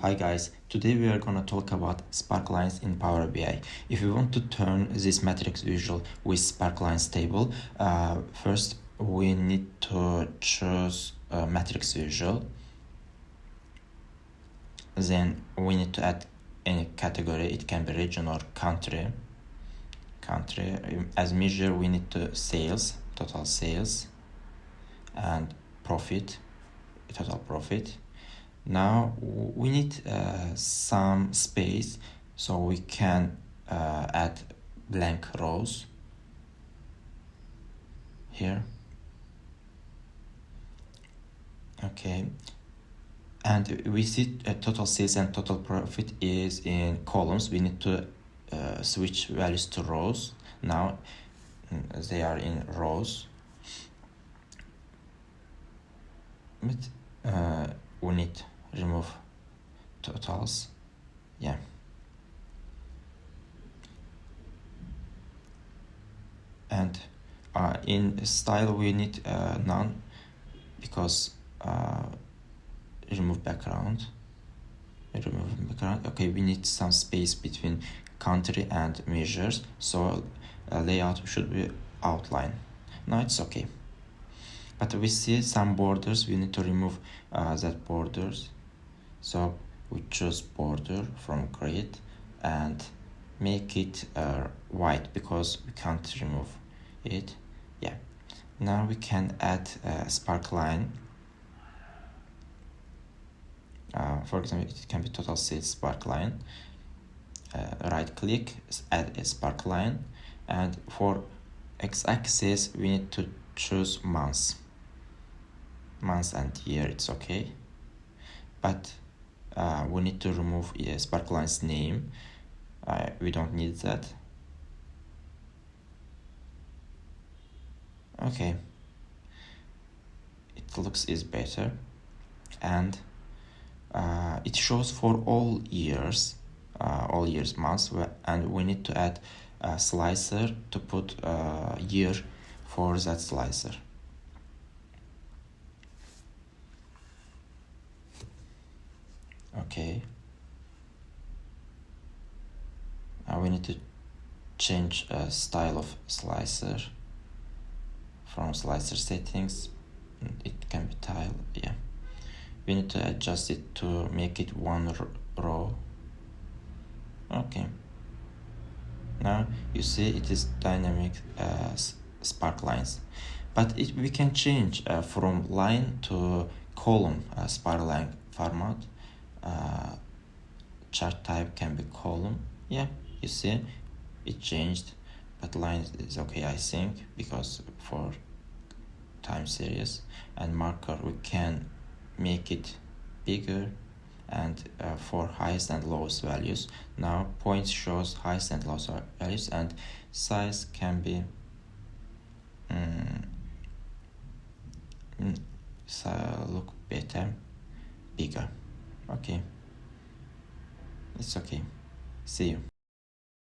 Hi guys, today we are gonna talk about Sparklines in Power BI. If you want to turn this matrix visual with Sparklines table, first we need to choose a matrix visual. Then we need to add any category. It can be region or country. As measure, we need to sales, total sales, and profit, total profit. Now we need some space so we can add blank rows here. Okay, and we see total sales and total profit is in columns. We need to switch values to rows. Now they are in rows, but we need to remove totals. Yeah. And in style we need none, because remove background. Okay, we need some space between country and measures, so layout should be outline. Now it's okay, but we see some borders. We need to remove that borders, so we choose border from grid and make it white because we can't remove it. Yeah, now we can add a Sparkline. For example, it can be total sales Sparkline. Right click, add a Sparkline, and for x-axis we need to choose months and year. It's okay, but we need to remove Sparkline's name. We don't need that. Okay, it looks is better, and it shows for all years months, and we need to add a slicer to put year for that slicer. Okay, we need to change style of slicer from slicer settings. It can be tile. Yeah, we need to adjust it to make it one row. Okay, now you see it is dynamic Sparklines, but we can change from line to column Sparkline format. Chart type can be column. Yeah, you see it changed, but line is okay, I think, because for time series. And marker, we can make it bigger, and for highest and lowest values. Now points shows highest and lowest values, and size can be look better, bigger. Okay, it's okay. See you.